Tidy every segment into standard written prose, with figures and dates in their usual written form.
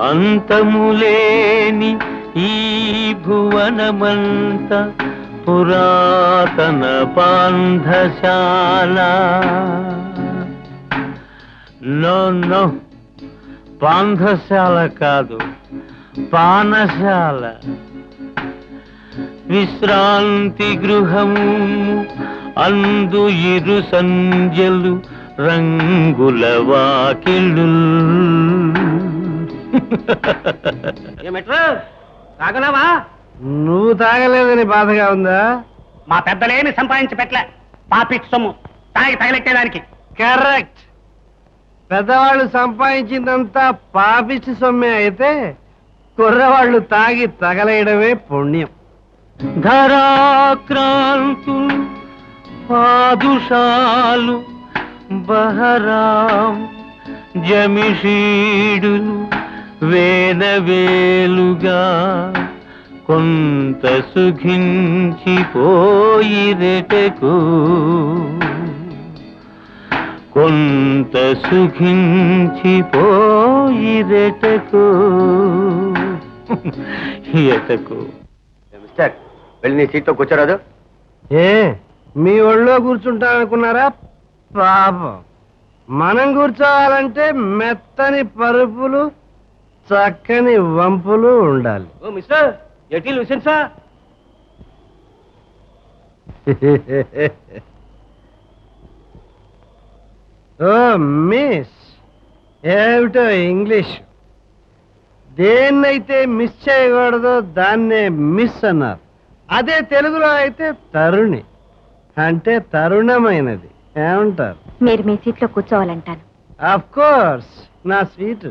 అంతములేని ఈ భువనమంత పురాతన పాంధశాల. No no, పాంధశాల కాదు, పానశాల. విశ్రాంతి గృహము, అందు ఇరు సంధ్యలు, రంగుల వాకిళ్ళు. తాగనావా? నువ్వు తాగలేదని బాధగా ఉందా? మా పెద్దలేమి సంపాదించి పెట్టలే, పాపిచ్చి సొమ్ము తాగి తగలెట్టేదానికి. కరెక్ట్. పెద్దవాళ్ళు సంపాదించిందంతా పాపిచ్చి సొమ్మే అయితే కుర్రవాళ్ళు తాగి తగలేయడమే పుణ్యం. ధరాక్రాంతులు, పాదుషాలు, బహరాం, జమిషీడులు వేలవేలుగా కొంత సుఖించిపోయిరెటకు, కొంత సుఖించిపోయిరెటకు. ఎటకు? మిస్టర్, వెళ్ళి నీ సీట్లో కూర్చోరాదు. ఏ మీ ఒళ్ళో కూర్చుంటామనుకున్నారా? పాపం, మనం కూర్చోవాలంటే మెత్తని పరుపులు, చక్కని వంపులు ఉండాలి. ఓ మిస్టర్, ఎటీ లూసెన్సా? ఓ మిస్, ఏమిటో ఇంగ్లీష్. దేన్నైతే మిస్ చేయకూడదో దాన్నే మిస్ అన్నారు. అదే తెలుగులో అయితే తరుణి అంటే తరుణమైనది. ఏమంటారు? మీరు మీ సీట్లో కూర్చోవాలంటాను. ఆఫ్ కోర్స్, నా సీటు.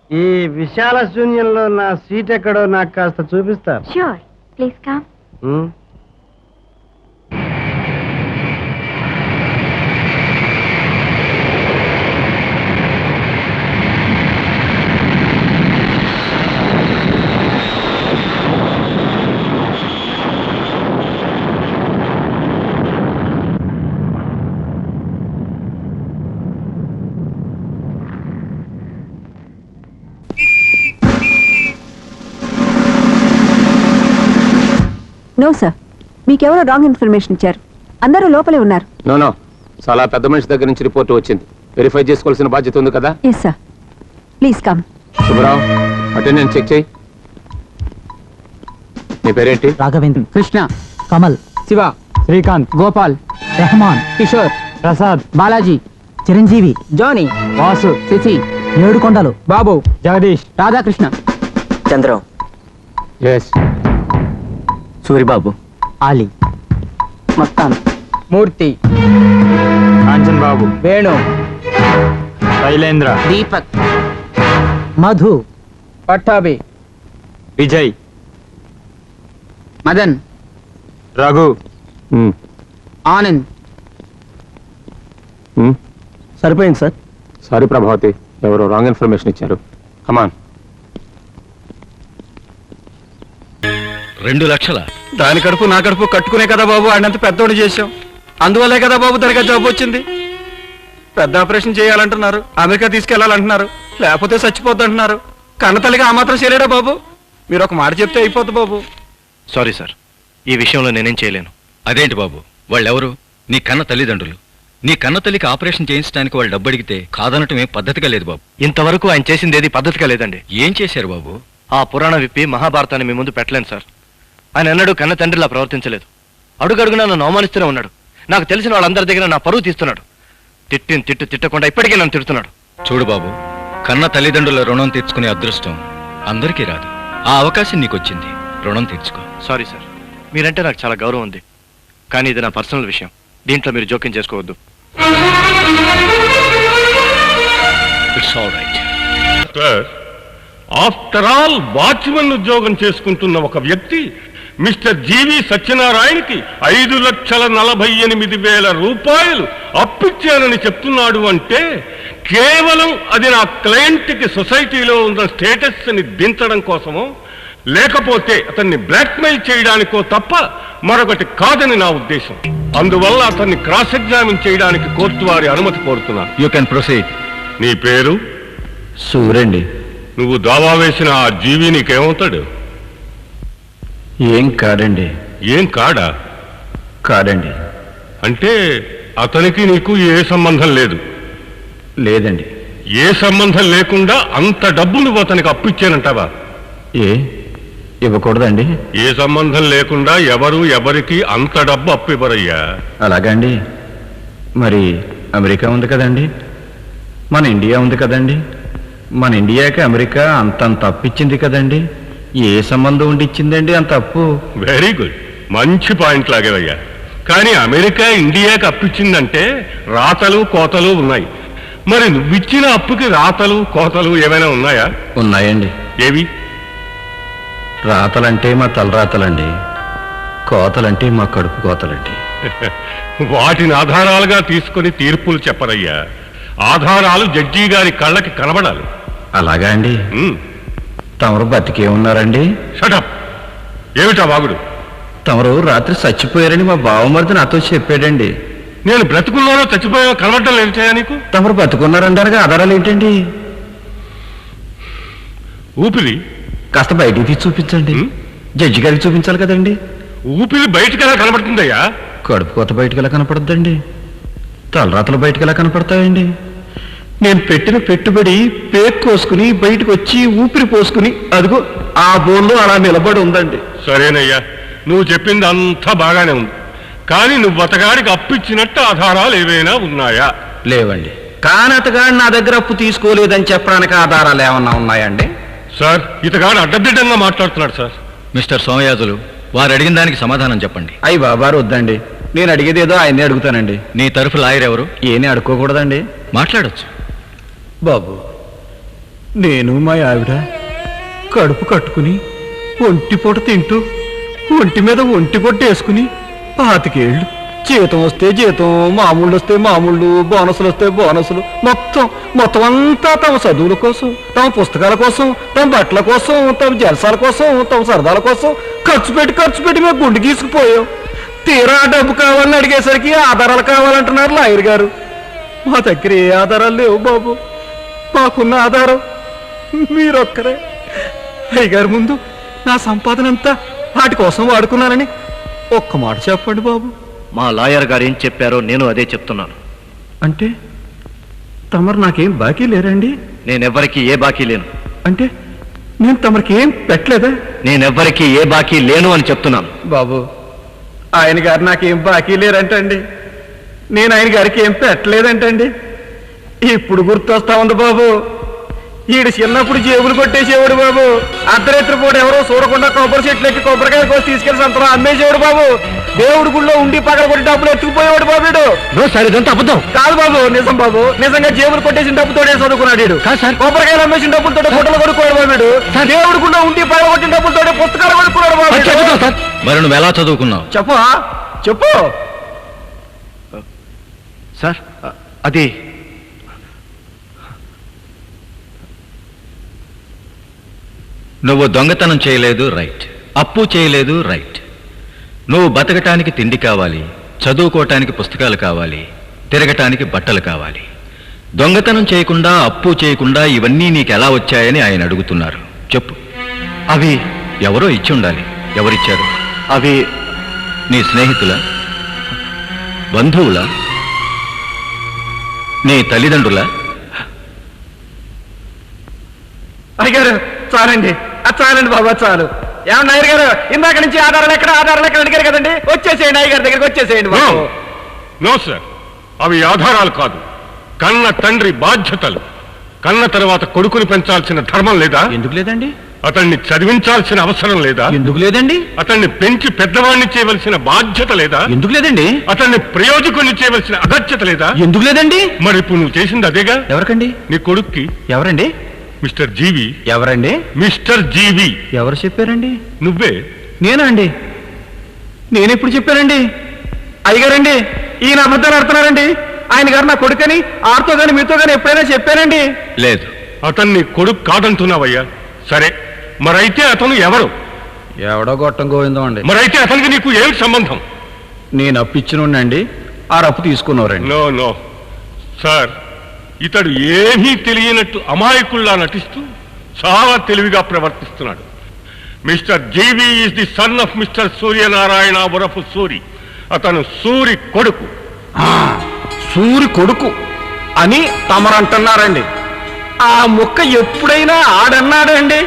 ఈ విశాల శూన్యంలో నా సీట్ ఎక్కడో నాకు కాస్త చూపిస్తారు? Sure, please come. No sir, మీకెవరో రాంగ్ ఇన్ఫర్మేషన్ ఇచ్చారు. అందరూ లోపలే ఉన్నారు. నో నో, చాలా పెద్ద మనిషి దగ్గర నుంచి రిపోర్ట్ వచ్చింది. వెరిఫై చేసుకోవాల్సిన బాధ్యత ఉంది కదా. Yes sir, please come. Shubharao, attendance check చేయి. నీ పేరేంటి? రాఘవేంద్ర, కృష్ణ, కమల్, శివ, శ్రీకాంత్, గోపాల్, రెహమాన్, కిషోర్, ప్రసాద్, బాలాజీ, చిరంజీవి, జానీ, వాసు, శశి, ఏడుకొండలు, బాబు, జగదీష్, రాధాకృష్ణ, చంద్రం, ఎస్, సూరిబాబు, ఆలీ, మస్తాన్, మూర్తి, కాంచన్ బాబు, వేణు, శైలేంద్ర, దీపక్, మధు, పట్టాభి, విజయ్, మదన్, రఘు, ఆనంద్. సరిపోయింది సార్. సారీ ప్రభావతి, ఎవరో రాంగ్ ఇన్ఫర్మేషన్ ఇచ్చారు. కమాన్. 2 లక్షల? దాని కడుపు నా కడుపు కట్టుకునే కదా బాబు ఆడినంత పెద్దోడు చేశాం. అందువల్లే కదా బాబు తనగా జాబ్ వచ్చింది. పెద్ద ఆపరేషన్ చేయాలంటున్నారు, అమెరికా తీసుకెళ్లాలంటున్నారు, లేకపోతే చచ్చిపోద్దంటున్నారు. కన్నతల్లిగా ఆ మాత్రం చేయలేడా బాబు? మీరు ఒక మాట చెప్తే అయిపోద్ది బాబు. సారీ సార్, ఈ విషయంలో నేనేం చేయలేను. అదేంటి బాబు, వాళ్ళెవరు? నీ కన్న తల్లిదండ్రులు. నీ కన్న తల్లికి ఆపరేషన్ చేయించడానికి వాళ్ళు డబ్బు అడిగితే కాదనటం ఏం పద్ధతిగా లేదు బాబు. ఇంతవరకు ఆయన చేసింది ఏది పద్ధతిగా లేదండి. ఏం చేశారు బాబు? ఆ పురాణ విప్పి మహాభారతాన్ని మీ ముందు పెట్టలేను సార్. ఆయన ఎన్నడూ కన్న తండ్రిలా ప్రవర్తించలేదు. అడుగడుగునా నన్ను అవమానిస్తూనే ఉన్నాడు. నాకు తెలిసిన వాళ్ళందరి దగ్గర నా పరువు తీస్తున్నాడు. తిట్టకుండా ఇప్పటికే నన్ను తిడుతున్నాడు. చూడు బాబు, కన్న తల్లిదండ్రుల రుణం తీర్చుకునే అదృష్టం అందరికీ రాదు. ఆ అవకాశం నీకొచ్చింది, రుణం తీర్చుకో. సారీ సార్, మీరంటే నాకు చాలా గౌరవం ఉంది, కానీ ఇది నా పర్సనల్ విషయం. దీంట్లో మీరు జోక్యం చేసుకోవద్దు. It's all right. After all watchman ఉద్యోగం చేసుకుంటున్న ఒక వ్యక్తి మిస్టర్ జీవి సత్యనారాయణకి 5,48,000 రూపాయలు అప్పిచ్చానని చెప్తున్నాడు అంటే కేవలం అది నా క్లయింట్కి సొసైటీలో ఉన్న స్టేటస్ ని దించడం కోసమో లేకపోతే అతన్ని బ్లాక్మెయిల్ చేయడానికో తప్ప మరొకటి కాదని నా ఉద్దేశం. అందువల్ల అతన్ని క్రాస్ ఎగ్జామిన్ చేయడానికి కోర్టు వారి అనుమతి కోరుతున్నాను. You can proceed. నీ పేరు? సూరండి. నువ్వు దావా వేసిన ఆ జీవి నీకేమవుతాడు? ఏం కాదండి. ఏం కాడా? కాదండి. అంటే అతనికి నీకు ఏ సంబంధం లేదు? లేదండి. ఏ సంబంధం లేకుండా అంత డబ్బు నువ్వు అతనికి అప్పిచ్చానంటావా? ఇవ్వకూడదండి. ఏ సంబంధం లేకుండా ఎవరు ఎవరికి అంత డబ్బు అప్పివ్వరయ్యా. అలాగండి. మరి అమెరికా ఉంది కదండి, మన ఇండియా ఉంది కదండి, మన ఇండియాకి అమెరికా అంతంత అప్పిచ్చింది కదండి. ఏ సంబంధం ఉండి ఇచ్చిందండి అంత అప్పు? వెరీ గుడ్, మంచి పాయింట్ లాగేవయ్యా. కానీ అమెరికా ఇండియాకి అప్పిచ్చిందంటే రాతలు కోతలు ఉన్నాయి. మరి నువ్విచ్చిన అప్పుకి రాతలు కోతలు ఏమైనా ఉన్నాయా? ఉన్నాయండి. ఏవి? రాతలంటే మా తలరాతలండి, కోతలంటే మా కడుపు కోతలండి. వాటిని ఆధారాలుగా తీసుకుని తీర్పులు చెప్పరయ్యా. ఆధారాలు జడ్జి గారి కళ్ళకి కనబడాలి. అలాగా అండి. తమరు బతికే ఉన్నారండి? షటప్! ఏమిటా వాగుడు? తమరు రాత్రి చచ్చిపోయారని మా బావమరిది నాతో చెప్పాడండి. నేను బ్రతుకున్నానో చచ్చిపోయానో కనబడటం లేదుటయా నీకు? తమరు బతుకున్నారంటారుగా, ఆధారాలు ఏంటండి? ఊపిరి కాస్త బయటికి తీసి చూపించండి. జడ్జి గారికి చూపించాలి కదండి. ఊపిరి బయటికి ఎలా కనబడుతుందయ్యా? కడుపు కోత బయటికి ఎలా కనపడద్దండి? తలరాతలు బయటికి ఎలా కనపడతాయండి? నేను పెట్టిన పెట్టుబడి పేక్ కోసుకుని బయటకు వచ్చి ఊపిరి పోసుకుని అదిగో ఆ బోన్లో అలా నిలబడి ఉందండి. సరేనయ్యా, నువ్వు చెప్పింది అంతా బాగానే ఉంది. కానీ నువ్వు అతగాడికి అప్పిచ్చినట్టు ఆధారాలు ఏవైనా ఉన్నాయా? లేవండి. కానీ అతగాడు నా దగ్గర అప్పు తీసుకోలేదని చెప్పడానికి ఆధారాలు ఏమన్నా ఉన్నాయండి? సార్, ఇతగాడు అడ్డదిడ్డంగా మాట్లాడుతున్నాడు సార్. మిస్టర్ సోమయాజులు, వారు అడిగిన దానికి సమాధానం చెప్పండి. అయ్యి బాబారు వద్దండి, నేను అడిగేదేదో ఆయన్ని అడుగుతానండి. నీ తరఫు లాయర్ ఎవరు? ఏమీ అడుక్కోకూడదండి. మాట్లాడొచ్చు. బాబు, నేను మా ఆవిడ కడుపు కట్టుకుని ఒంటి పూట తింటూ ఒంటి మీద ఒంటి పొట్టు వేసుకుని 25 ఏళ్ళు, జీతం వస్తే జీతం, మామూళ్ళు వస్తే మామూళ్ళు, బోనసులు వస్తే బోనసులు, మొత్తం అంతా తమ చదువుల కోసం, తమ పుస్తకాల కోసం, తమ బట్టల కోసం, తమ జలసాల కోసం, తమ సరదాల కోసం ఖర్చు పెట్టి మేము గుండె గీసుకుపోయాం. తీరా డబ్బు కావాలని అడిగేసరికి ఆధారాలు కావాలంటున్నారు లాయర్ గారు. మా దగ్గర ఏ ఆధారాలు లేవు బాబు. మాకున్న ఆధారం మీరొక్కరే. అయ్యగారి ముందు నా సంపాదన అంతా వాటి కోసం వాడుకున్నానని ఒక్క మాట చెప్పండి బాబు. మా లాయర్ గారు ఏం చెప్పారో నేను అదే చెప్తున్నాను. అంటే తమరు నాకేం బాకీ లేరండి? నేనెవ్వరికి ఏ బాకీ లేను. అంటే నేను తమరికి ఏం పెట్టలేదా? నేనెవ్వరికి ఏ బాకీ లేను అని చెప్తున్నాను. బాబు, ఆయన గారు నాకేం బాకీ లేరంటండి, నేను ఆయన గారికి ఏం పెట్టలేదంటండి. ఇప్పుడు గుర్తొస్తా ఉంది బాబు, ఈడు చిన్నప్పుడు జేబులు కొట్టేసేవాడు బాబు. అర్ధరాత్రి పూట ఎవరో చూడకుండా కొబ్బరి చెట్లు ఎక్కి కొబ్బరికాయ కోసి తీసుకెళ్లి సంతలో అమ్మేసేవాడు బాబు. దేవుడి గుళ్ళో ఉండి పగల కొట్టి డబ్బులు ఎత్తుకుపోయేవాడు బాబు. వీడు సార్, ఇదంతా అబద్ధం. కాదు బాబు, నిజం బాబు. నిజంగా జేబులు కొట్టేసిన డబ్బుతోనే చదువుకున్నాడు వీడు. కొబ్బరికాయలు అమ్మేసిన డబ్బులతో గుట్టలు కొనుక్కోడు బాబు. వీడు దేవుడి గుళ్ళో ఉండి పగల కొట్టిన డబ్బులతో పుస్తకాలు కొనుక్కున్నాడు బాబు. మరి నువ్వు ఎలా చదువుకున్నావు? చెప్పు సార్, అది నువ్వు దొంగతనం చేయలేదు, రైట్. అప్పు చేయలేదు, రైట్. నువ్వు బతకటానికి తిండి కావాలి, చదువుకోవటానికి పుస్తకాలు కావాలి, తిరగటానికి బట్టలు కావాలి. దొంగతనం చేయకుండా, అప్పు చేయకుండా ఇవన్నీ నీకు ఎలా వచ్చాయని ఆయన అడుగుతున్నారు. చెప్పు. అవి ఎవరో ఇచ్చి ఉండాలి. ఎవరిచ్చారు? అవి నీ స్నేహితుల, బంధువుల, నీ తల్లిదండ్రుల? అయ్యారు చాలండి, చాలండి బాబా, చాలు. ఏమన్నా నాయర్ గారు, ఇందాక నుంచి ఆధారాలు ఎక్కడ అడిగారు కదండి, వచ్చేసేయండి అయ్య గారి దగ్గరికి, వచ్చేసేయండి బాబు. నో సార్, అవి ఆధారాలు కాదు, కన్న తండ్రి బాధ్యతలు. కన్న తర్వాత కొడుకుని పెంచాల్సిన ధర్మం లేదా? ఎందుకు లేదండి? అతన్ని చదివించాల్సిన అవసరం లేదా? ఎందుకు లేదండి? అతన్ని పెంచి పెద్దవాడిని చేయవలసిన బాధ్యత లేదా? ఎందుకు లేదండి? అతన్ని ప్రయోజకుని చేయవలసిన అగత్యత లేదా? ఎందుకు లేదండి? మరి ఇప్పుడు నువ్వు చేసింది అదేగా. ఎవరికండి? నీ కొడుక్కి. ఎవరండి? మిస్టర్ జీవి. ఎవరండి? మిస్టర్ జీవి. ఎవరు చెప్పారండి? నువ్వే. నేనా అండి? నేనెప్పుడు చెప్పానండి? అయ్యగారండి, ఈయన అబద్ధాలు ఆడుతున్నారండి. ఆయన గారు నా కొడుకని ఆడితో గాని మీతో గాని ఎప్పుడైనా చెప్పానండి? లేదు. అతన్ని కొడుకు కాదంటున్నావయ్యా. సరే, మరైతే అతను ఎవరు? ఎవడో గొట్టం గోవిందం అండి. మరైతే అతనికి నీకు ఏమిటి సంబంధం? నేను అప్పిచ్చినండి, ఆ అప్పు తీసుకున్నవారండి. నో నో సార్, ఇతడు ఏమీ తెలియనట్టు అమాయకుల్లా నటిస్తూ చాలా తెలివిగా ప్రవర్తిస్తున్నాడు. Mister GV is the son of mister Suryanarayana ఉరఫ్ సూరి. అతను సూరి కొడుకు. సూరి కొడుకు అని తమరంటున్నారండి. ఆ ముక్క ఎప్పుడైనా ఆడన్నాడండి?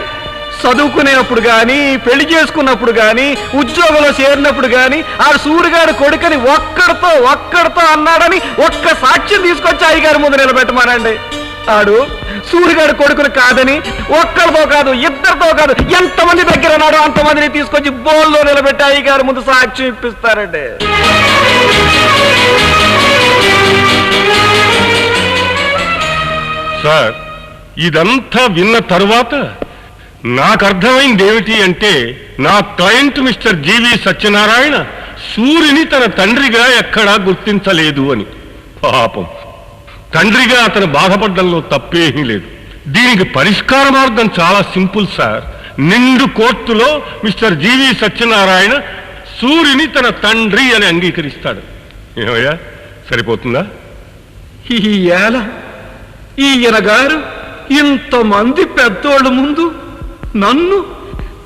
చదువుకునేప్పుడు కానీ, పెళ్లి చేసుకున్నప్పుడు కానీ, ఉద్యోగంలో చేరినప్పుడు కానీ ఆ సూరిగాడు కొడుకని ఒక్కడితో అన్నాడని ఒక్క సాక్ష్యం తీసుకొచ్చి అయ్యగారి ముందు నిలబెట్టమానండి. ఆడు సూరిగాడు కొడుకుని కాదని ఒక్కడితో కాదు, ఇద్దరితో కాదు, ఎంతమంది దగ్గర ఉన్నాడో అంతమందిని తీసుకొచ్చి బోల్లో నిలబెట్టి అయ్యగారి ముందు సాక్ష్యం ఇప్పిస్తారండి. సార్, ఇదంతా విన్న తరువాత నాకు అర్థమైంది ఏమిటి అంటే, నా క్లయింట్ మిస్టర్ జీవి సత్యనారాయణ సూర్యుని తన తండ్రిగా ఎక్కడా గుర్తించలేదు అని. పాపం, తండ్రిగా అతను బాధపడడంలో తప్పేమీ లేదు. దీనికి పరిష్కార మార్గం చాలా సింపుల్ సార్. నిండు కోర్టులో మిస్టర్ జీవి సత్యనారాయణ సూర్యుని తన తండ్రి అని అంగీకరిస్తాడు. ఏమయ్యా, సరిపోతుందా? ఈయన గారు ఇంతమంది పెద్దోళ్ళ ముందు నన్ను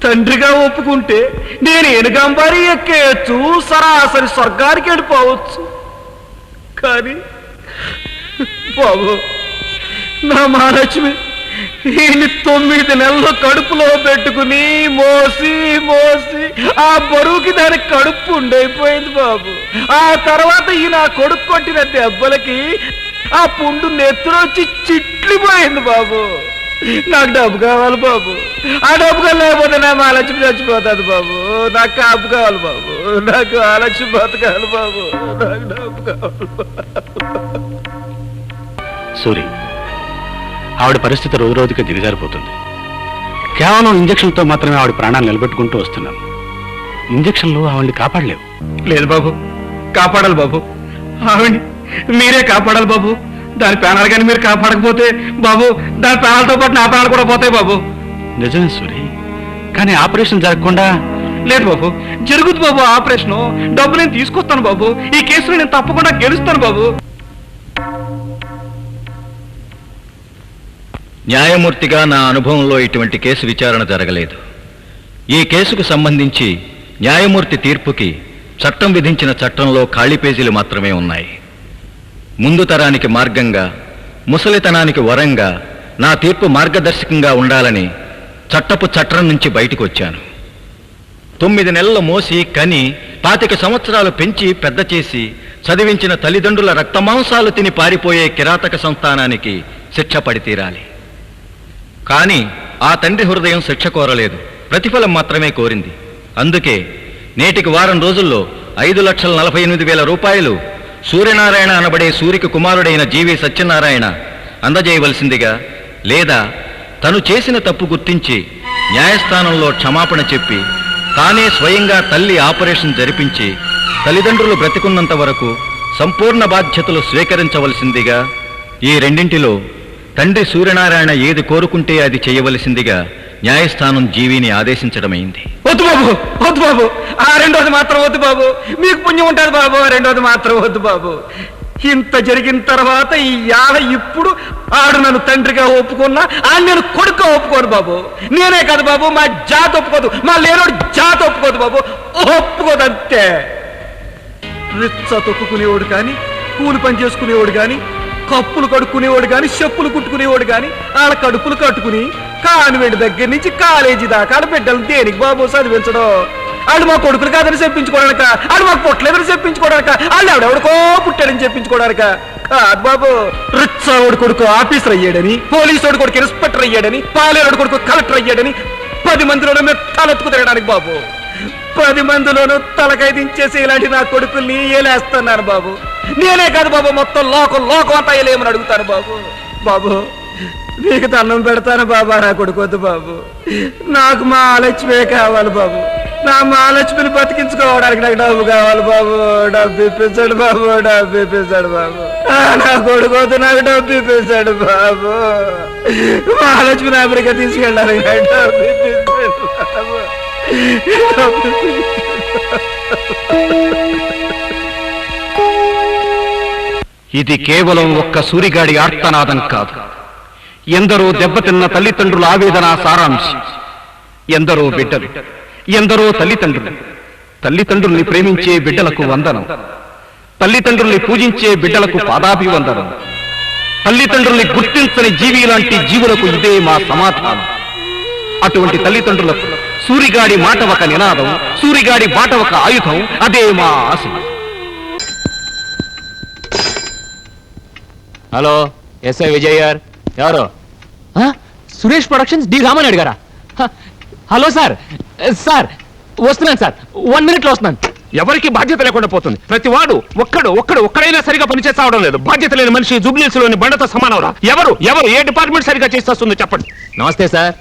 తండ్రిగా ఒప్పుకుంటే నేను ఎనుగంబారి ఎక్కేయచ్చు, సరాసరి స్వర్గానికి వెళ్ళిపోవచ్చు. కానీ బాబు, నా మహాలక్ష్మి ఈయన్ని 9 నెలలు కడుపులో పెట్టుకుని మోసి ఆ బరువుకి దానికి కడుపు ఉండైపోయింది బాబు. ఆ తర్వాత ఈయన కొడుకు కొట్టిన దెబ్బలకి ఆ పుండు నెత్తురొచ్చి చిట్లిపోయింది బాబు. నాకు డబ్బు కావాలి బాబు. ఆ డబ్బు లేకపోతే నా మహాలక్ష్మి చచ్చిపోతుంది బాబు. నాకు కాపు కావాలి బాబు. నాకు మహాలక్ష్మి బతకాలి బాబు. నాకు డబ్బు కావాలి. సూరి, ఆవిడ పరిస్థితి రోజు రోజుకి దిగజారిపోతుంది. కేవలం ఇంజక్షన్తో మాత్రమే ఆవిడ ప్రాణాలు నిలబెట్టుకుంటూ వస్తున్నాను. ఇంజక్షన్లు ఆవిడ్ని కాపాడలేవు. లేదు బాబు, కాపాడాలి బాబు. ఆవిడ్ని మీరే కాపాడాలి బాబు. దాని ప్రాణాలు కానీ మీరు కాపాడకపోతే బాబు, దాని ప్రాణాలతో పాటు నా ప్రాణాలు కూడా పోతాయి బాబు. నిజమే సూరి, కానీ ఆపరేషన్ జరగకుండా. లేదు బాబు, జరుగుతుంది బాబు ఆపరేషను. డబ్బు నేను తీసుకొస్తాను బాబు. ఈ కేసులో నేను తప్పకుండా గెలుస్తాను బాబు. న్యాయమూర్తిగా నా అనుభవంలో ఇటువంటి కేసు విచారణ జరగలేదు. ఈ కేసుకు సంబంధించి న్యాయమూర్తి తీర్పుకి చట్టం విధించిన చట్టంలో ఖాళీ పేజీలు మాత్రమే ఉన్నాయి. ముందు తరానికి మార్గంగా, ముసలితనానికి వరంగా నా తీర్పు మార్గదర్శకంగా ఉండాలని చట్టపు చట్రం నుంచి బయటకు వచ్చాను. 9 నెలలు మోసి కని 25 సంవత్సరాలు పెంచి పెద్ద చేసి చదివించిన తల్లిదండ్రుల రక్తమాంసాలు తిని పారిపోయే కిరాతక సంస్థానానికి శిక్ష పడి తీరాలి. కానీ ఆ తండ్రి హృదయం శిక్ష కోరలేదు, ప్రతిఫలం మాత్రమే కోరింది. అందుకే నేటికి వారం రోజుల్లో 5,48,000 రూపాయలు సూర్యనారాయణ అనబడే సూరికి కుమారుడైన జీవి సత్యనారాయణ అందజేయవలసిందిగా, లేదా తను చేసిన తప్పు గుర్తించి న్యాయస్థానంలో క్షమాపణ చెప్పి తానే స్వయంగా తల్లి ఆపరేషన్ జరిపించి తల్లిదండ్రులు బ్రతికున్నంత వరకు సంపూర్ణ బాధ్యతలు స్వీకరించవలసిందిగా, ఈ రెండింటిలో తండ్రి సూర్యనారాయణ ఏది కోరుకుంటే అది చేయవలసిందిగా న్యాయస్థానం జీవిని ఆదేశించడమైంది. వద్దు బాబు, వద్దు బాబు. ఆ రెండోది మాత్రం వద్దు బాబు. మీకు పుణ్యం ఉంటుంది బాబు. ఆ రెండోది మాత్రం వద్దు బాబు. ఇంత జరిగిన తర్వాత ఇప్పుడు ఆడు నన్ను తండ్రిగా ఒప్పుకున్నా ఆయన నేను కొడుకుగా ఒప్పుకోను బాబు. నేనే కాదు బాబు, మా జాతి ఒప్పుకోదు, మా లేనోడు జాతి ఒప్పుకోదు బాబు. ఒప్పుకోదు అంతే. రిచ్చ తొక్కుకునేవాడు కానీ, కూలి పని చేసుకునేవాడు కానీ, కప్పులు కడుక్కునేవాడు కానీ, చెప్పులు కుట్టుకునేవాడు కానీ వాళ్ళ కడుపులు కట్టుకుని కాన్వెంట్ దగ్గర నుంచి కాలేజీ దాకా బిడ్డలు దేనికి బాబు చదివించడం? వాళ్ళు మా కొడుకులు కాదని చెప్పించుకోవడానిక, వాళ్ళు మాకు పుట్టలేదని చెప్పించుకోవడానిక, వాళ్ళు ఎవడెవడికో పుట్టాడని చెప్పించుకోవడానిక కాదు బాబు. రిచ్చావుడు కొడుకు ఆఫీసర్ అయ్యాడని, పోలీసు కొడుకు ఇన్స్పెక్టర్ అయ్యాడని, పాలేరుడు కొడుకు కలెక్టర్ అయ్యాడని 10 మందిలోనూ మేము తలెత్తుకు తిరగడానికి బాబు. 10 మందిలోనూ తలకాయ దించేసి ఇలాంటి నా కొడుకుల్ని ఏలేస్తున్నాను బాబు. నేనే కాదు బాబు, మొత్తం లోకం అంతా ఏలేమని అడుగుతాను బాబు. బాబు నీకు దండం పెడతాను బాబా, నా కొడుకొద్దు బాబు. నాకు మా లక్ష్మే కావాలి బాబు. నా మహాలక్ష్మిని బతికించుకోవడానికి నాకు డబ్బు కావాలి బాబు. డబ్బు ఇప్పించాడు బాబు, డబ్బు ఇప్పించాడు బాబు. నా కొడుకోద్దు, నాకు డబ్బు ఇప్పించాడు బాబు. మహాలక్ష్మిని అమెరికా తీసుకెళ్ళాలి, డబ్బు ఇప్పించాడు బాబు. ఇది కేవలం ఒక్క సూరిగాడి ఆర్తనాదం కాదు. ఎందరో దెబ్బతిన్న తల్లిదండ్రుల ఆవేదన సారాంశం. ఎందరో బిడ్డలు, ఎందరో తల్లిదండ్రులు. తల్లిదండ్రుల్ని ప్రేమించే బిడ్డలకు వందనం, తల్లిదండ్రుల్ని పూజించే బిడ్డలకు పాదాభివందనం. తల్లిదండ్రుల్ని గుర్తించని జీవి లాంటి జీవులకు ఇదే మా సమాధానం. అటువంటి తల్లిదండ్రులకు సూరిగాడి మాట ఒక నినాదం, సూరిగాడి బాట ఒక ఆయుధం. అదే మా ఆశయం. హలో, ఎస్ఐ విజయ్ గారు. ఎవరు? సురేష్ ప్రొడక్షన్స్ డి రామానాయుడు గారా? Hello sir. సార్ వస్తున్నాను సార్, 1 minute లో వస్తున్నాను. ఎవరికి బాధ్యత లేకుండా పోతుంది. ప్రతి వాడు ఒక్కడైనా సరిగా పనిచేసి అవడం లేదు. బాధ్యత లేని మనిషి జూబ్లీస్ లోని బండతో సమానవరా? ఎవరు ఏ డిపార్ట్మెంట్ సరిగా చేస్తుందో చెప్పండి. నమస్తే సార్.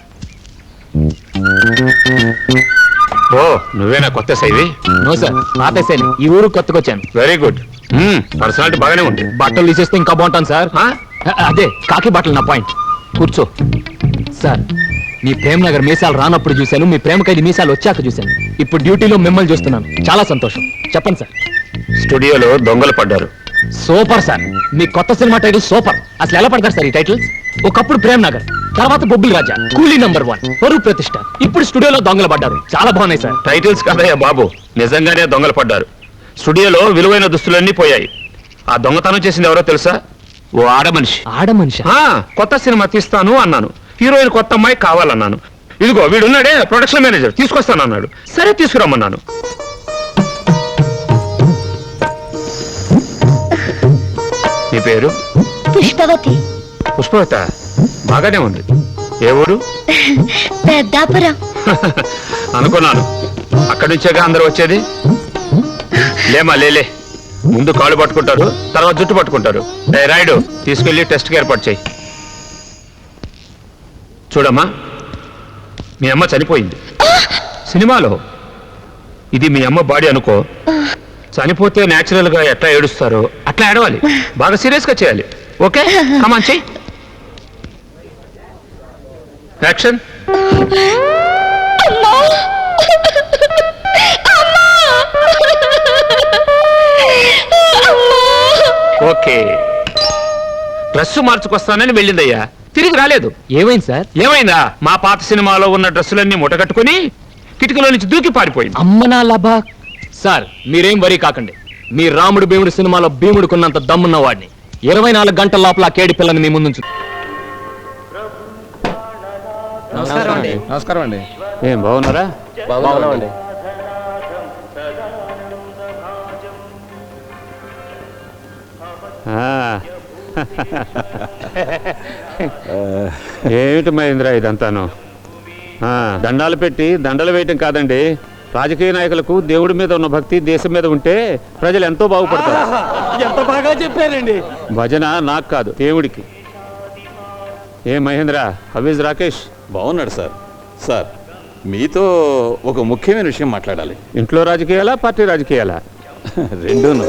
ఓ, నువ్వేనా కొత్త సైవి? నో సార్, పాత ఎస్ఐని. ఈ ఊరు కొత్తగా వచ్చాను. Very good. పర్సనాలిటీ బాగానే ఉంది. బట్టలు తీసేస్తే ఇంకా బాగుంటాను సార్. అదే కాకి బట్టలు నా పాయింట్. కూర్చో సార్. మీ ప్రేమ్ నగర్ మీసాలు రానప్పుడు చూశాను, మీ ప్రేమ ఖైదీ మీసాలు వచ్చాక చూశాను. ఇప్పుడు డ్యూటీలో మిమ్మల్ని చూస్తున్నాను. చాలా సంతోషం. చెప్పండి సార్. స్టూడియోలో దొంగలు పడ్డారు. సూపర్ సార్, మీ కొత్త సినిమా టైటిల్ సూపర్. అసలు ఎలా పడతారు సార్ ఈ టైటిల్స్? ఒకప్పుడు ప్రేమ్ నగర్, తర్వాత బొబ్బిలి రాజా, కూలీ నంబర్ 1, పరువు ప్రతిష్ట, ఇప్పుడు స్టూడియోలో దొంగలు పడ్డారు. చాలా బాగున్నాయి సార్. టైటిల్స్ కదయ్యా బాబు, నిజంగానే దొంగలు పడ్డారు. స్టూడియోలో విలువైన దుస్తులన్నీ పోయాయి. ఆ దొంగతనం చేసింది ఎవరో తెలుసా? ఓ ఆడమనిషి. ఆడమనిషి? కొత్త సినిమా తీస్తాను అన్నాను. హీరోయిన్ కొత్త అమ్మాయి కావాలన్నాను. ఇదిగో వీడున్నాడే ప్రొడక్షన్ మేనేజర్, తీసుకొస్తానన్నాడు. సరే తీసుకురమ్మన్నాను. నీ పేరు? పుష్పవతి. పుష్పవత, బాగానే ఉంది. ఏ ఊరు? పెద్దాపురం. అనుకున్నాను. అక్కడి నుంచేగా అందరూ వచ్చేది. లేమా లేలే, ముందు కాళ్ళు పట్టుకుంటారు, తర్వాత జుట్టు పట్టుకుంటారు. రాయుడు, తీసుకెళ్లి టెస్ట్కి ఏర్పాటు చేయి. చూడమ్మా, మీ అమ్మ చనిపోయింది సినిమాలో. ఇది మీ అమ్మ బాడీ అనుకో. చనిపోతే న్యాచురల్ గా ఎట్లా ఏడుస్తారో అట్లా ఏడవాలి. బాగా సీరియస్ గా చేయాలి. ఓకే, కమాన్ చెయ్యి. యాక్షన్. ఓకే. డ్రెస్సు మార్చుకొస్తానని వెళ్ళిందయ్యా, తిరిగి రాలేదు. ఏమైంది సార్? ఏమైందా? మా పాత సినిమాలో ఉన్న డ్రెస్సులన్నీ ముటగట్టుకుని కిటికీలో నుంచి దూకి పారిపోయింది. అమ్మనా లబా. సార్ మీరేం వరీ కాకండి. మీ రాముడు భీముడు సినిమాలో భీముడుకున్నంత దమ్మున్న వాడిని 24 గంటల లోపల ఆ కేడి పిల్లని మీ ముందు. నమస్కారం అండి. ఏం బాగున్నారా? బాగున్నామండి. ఏమిటి మహేంద్ర ఇదంతాను? దండాలు పెట్టి దండలు వేయటం కాదండి. రాజకీయ నాయకులకు దేవుడి మీద ఉన్న భక్తి దేశం మీద ఉంటే ప్రజలు ఎంతో బాగుపడతారు. ఎంత బాగా చెప్పారండి. భజన నాకు కాదు, దేవుడికి. ఏ మహేంద్ర, హౌ ఇస్ రాకేష్? బాగున్నాడు సార్. సార్, మీతో ఒక ముఖ్యమైన విషయం మాట్లాడాలి. ఇంట్లో రాజకీయాలా, పార్టీ రాజకీయాలా? రెండూను.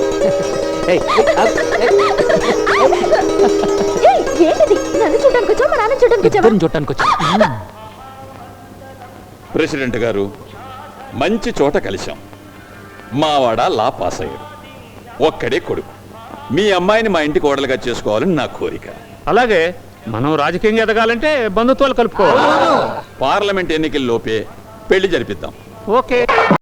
ప్రెసిడెంట్ గారు, మంచి చోట కలిశాం. మావాడ లా పాస్ అయ్యాడు, ఒక్కడే కొడుకు. మీ అమ్మాయిని మా ఇంటి కోడలుగా చేసుకోవాలని నా కోరిక. అలాగే మనం రాజకీయంగా ఎదగాలంటే బంధుత్వాలు కలుపుకోవాలి. పార్లమెంట్ ఎన్నికల్లోపే పెళ్లి జరిపిద్దాం. ఓకే.